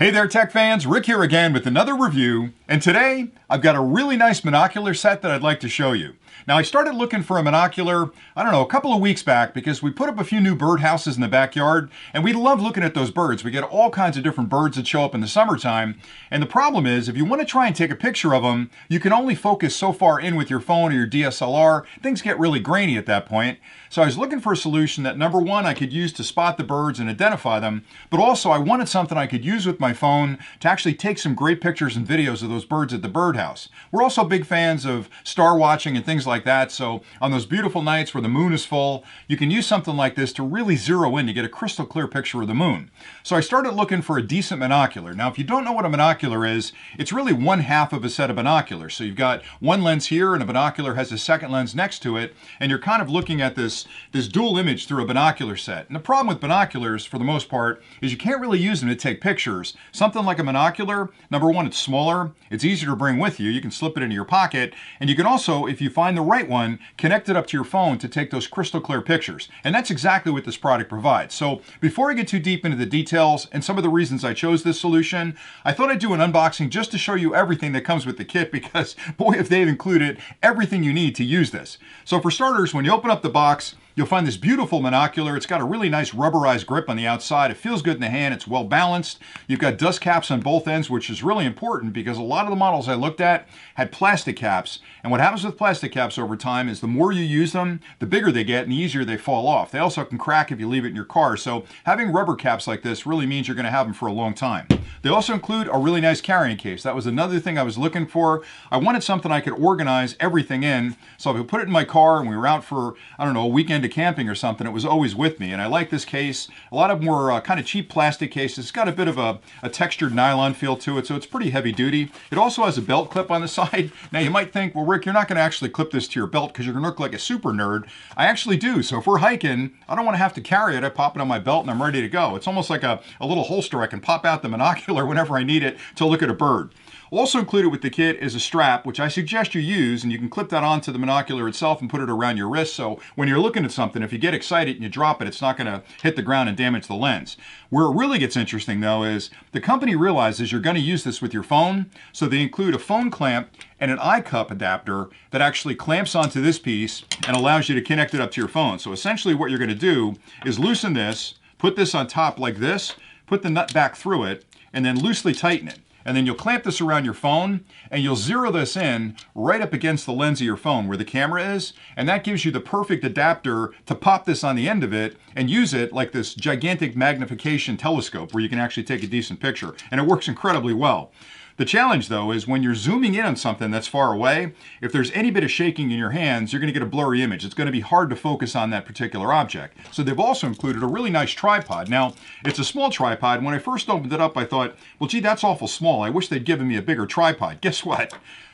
Hey there, tech fans. Rick here again with another review. And today, I've got a really nice monocular set that I'd like to show you. Now, I started looking for a monocular, a couple of weeks back because we put up a few new bird houses in the backyard, and we love looking at those birds. We get all kinds of different birds that show up in the summertime. And the problem is, if you want to try and take a picture of them, you can only focus so far in with your phone or your DSLR. Things get really grainy at that point. So I was looking for a solution that, number one, I could use to spot the birds and identify them, but also I wanted something I could use with my phone to actually take some great pictures and videos of those birds at the birdhouse. We're also big fans of star watching and things like that, so on those beautiful nights where the moon is full, you can use something like this to really zero in to get a crystal clear picture of the moon. So I started looking for a decent monocular. Now, if you don't know what a monocular is, it's really one half of a set of binoculars. So you've got one lens here and a binocular has a second lens next to it, and you're kind of looking at this dual image through a binocular set. And the problem with binoculars, for the most part, is you can't really use them to take pictures. Something like a monocular, number one, it's smaller, it's easier to bring with you, you can slip it into your pocket, and you can also, if you find the right one, connect it up to your phone to take those crystal clear pictures. And that's exactly what this product provides. So before I get too deep into the details and some of the reasons I chose this solution, I thought I'd do an unboxing just to show you everything that comes with the kit, because boy, if they've included everything you need to use this. So for starters, when you open up the box, you'll find this beautiful monocular. It's got a really nice rubberized grip on the outside. It feels good in the hand. It's well balanced. You've got dust caps on both ends, which is really important because a lot of the models I looked at had plastic caps. And what happens with plastic caps over time is the more you use them, the bigger they get and the easier they fall off. They also can crack if you leave it in your car. So having rubber caps like this really means you're going to have them for a long time. They also include a really nice carrying case. That was another thing I was looking for. I wanted something I could organize everything in. So if I put it in my car and we were out for, a weekend to camping or something, it was always with me. And I like this case. A lot of them were kind of cheap plastic cases. It's got a bit of a textured nylon feel to it, so it's pretty heavy duty. It also has a belt clip on the side. Now you might think, well, Rick, you're not going to actually clip this to your belt because you're going to look like a super nerd. I actually do. So if we're hiking, I don't want to have to carry it. I pop it on my belt and I'm ready to go. It's almost like a little holster. I can pop out the monocular whenever I need it to look at a bird. Also included with the kit is a strap, which I suggest you use, and you can clip that onto the monocular itself and put it around your wrist, so when you're looking at something, if you get excited and you drop it, it's not going to hit the ground and damage the lens. Where it really gets interesting, though, is the company realizes you're going to use this with your phone, so they include a phone clamp and an eye cup adapter that actually clamps onto this piece and allows you to connect it up to your phone. So essentially what you're going to do is loosen this, put this on top like this, put the nut back through it, and then loosely tighten it. And then you'll clamp this around your phone and you'll zero this in right up against the lens of your phone where the camera is. And that gives you the perfect adapter to pop this on the end of it and use it like this gigantic magnification telescope where you can actually take a decent picture. And it works incredibly well. The challenge, though, is when you're zooming in on something that's far away, if there's any bit of shaking in your hands, you're going to get a blurry image. It's going to be hard to focus on that particular object. So they've also included a really nice tripod. Now, it's a small tripod. When I first opened it up, I thought, well, gee, that's awful small. I wish they'd given me a bigger tripod. Guess what?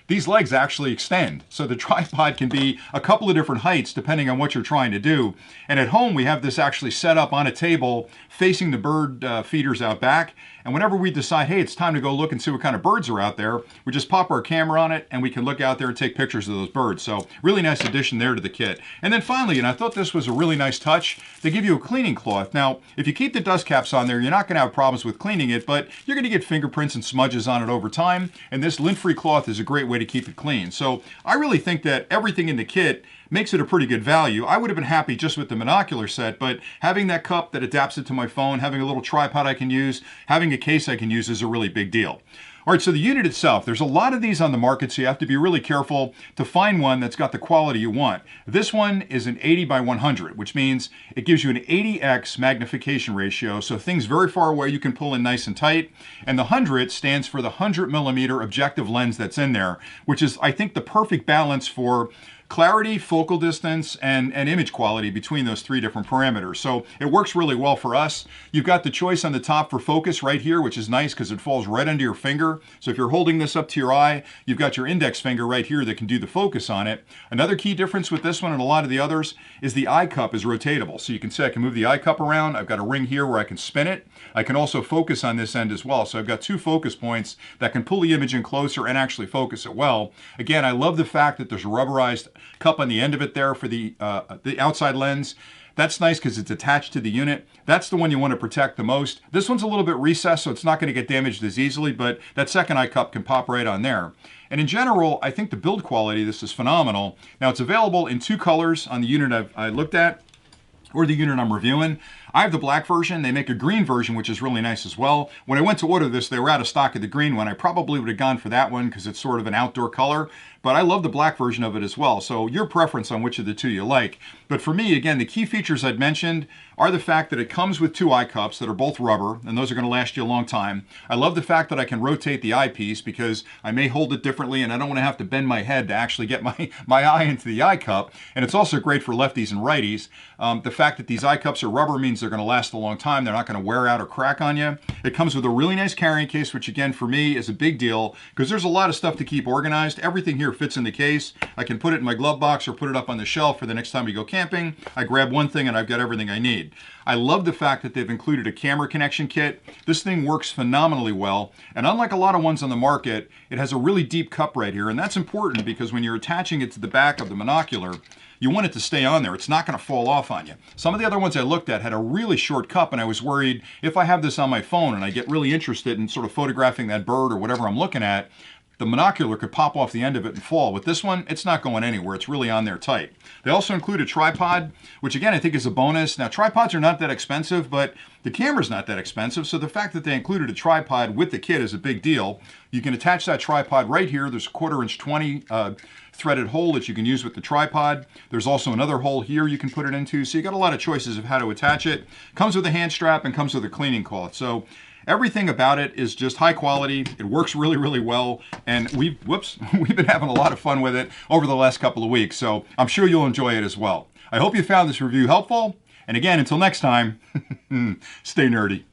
These legs actually extend. So the tripod can be a couple of different heights depending on what you're trying to do. And at home, we have this actually set up on a table facing the bird feeders out back. And whenever we decide, hey, it's time to go look and see what kind of birds are out there, we just pop our camera on it and we can look out there and take pictures of those birds. So really nice addition there to the kit. And then finally, and I thought this was a really nice touch, they give you a cleaning cloth. Now, if you keep the dust caps on there, you're not going to have problems with cleaning it, but you're going to get fingerprints and smudges on it over time. And this lint-free cloth is a great way to keep it clean. So I really think that everything in the kit makes it a pretty good value. I would have been happy just with the monocular set, but having that cup that adapts it to my phone, having a little tripod I can use, having a case I can use is a really big deal. All right, so the unit itself, there's a lot of these on the market, so you have to be really careful to find one that's got the quality you want. This one is an 80 by 100, which means it gives you an 80x magnification ratio, so things very far away you can pull in nice and tight. And the 100 stands for the 100 millimeter objective lens that's in there, which is, I think, the perfect balance for clarity, focal distance, and image quality between those three different parameters. So it works really well for us. You've got the choice on the top for focus right here, which is nice because it falls right under your finger. So if you're holding this up to your eye, you've got your index finger right here that can do the focus on it. Another key difference with this one and a lot of the others is the eye cup is rotatable. So you can see I can move the eye cup around. I've got a ring here where I can spin it. I can also focus on this end as well. So I've got two focus points that can pull the image in closer and actually focus it well. Again, I love the fact that there's a rubberized cup on the end of it there for the outside lens. That's nice because it's attached to the unit. That's the one you want to protect the most. This one's a little bit recessed, so it's not going to get damaged as easily, but that second eye cup can pop right on there. And in general, I think the build quality, this is phenomenal. Now, it's available in 2 colors on the unit I looked at, or the unit I'm reviewing. I have the black version. They make a green version, which is really nice as well. When I went to order this, they were out of stock of the green one. I probably would have gone for that one because it's sort of an outdoor color, but I love the black version of it as well. So your preference on which of the 2 you like. But for me, again, the key features I'd mentioned are the fact that it comes with 2 eye cups that are both rubber, and those are going to last you a long time. I love the fact that I can rotate the eyepiece because I may hold it differently and I don't want to have to bend my head to actually get my eye into the eye cup. And it's also great for lefties and righties. The fact that these eye cups are rubber means they're going to last a long time. They're not going to wear out or crack on you. It comes with a really nice carrying case, which again for me is a big deal because there's a lot of stuff to keep organized. Everything here fits in the case. I can put it in my glove box or put it up on the shelf for the next time we go camping. I grab one thing and I've got everything I need. I love the fact that they've included a camera connection kit. This thing works phenomenally well, and unlike a lot of ones on the market, it has a really deep cup right here, and that's important because when you're attaching it to the back of the monocular, you want it to stay on there. It's not going to fall off on you. Some of the other ones I looked at had a really short cup, and I was worried if I have this on my phone and I get really interested in sort of photographing that bird or whatever I'm looking at, the monocular could pop off the end of it and fall. With this one, it's not going anywhere. It's really on there tight. They also include a tripod, which again, I think is a bonus. Now, tripods are not that expensive, but the camera's not that expensive. So the fact that they included a tripod with the kit is a big deal. You can attach that tripod right here. There's a 1/4 inch 20 threaded hole that you can use with the tripod. There's also another hole here you can put it into. So you got a lot of choices of how to attach it. Comes with a hand strap and comes with a cleaning cloth. So everything about it is just high quality. It works really, really well. And we've been having a lot of fun with it over the last couple of weeks. So I'm sure you'll enjoy it as well. I hope you found this review helpful. And again, until next time, stay nerdy.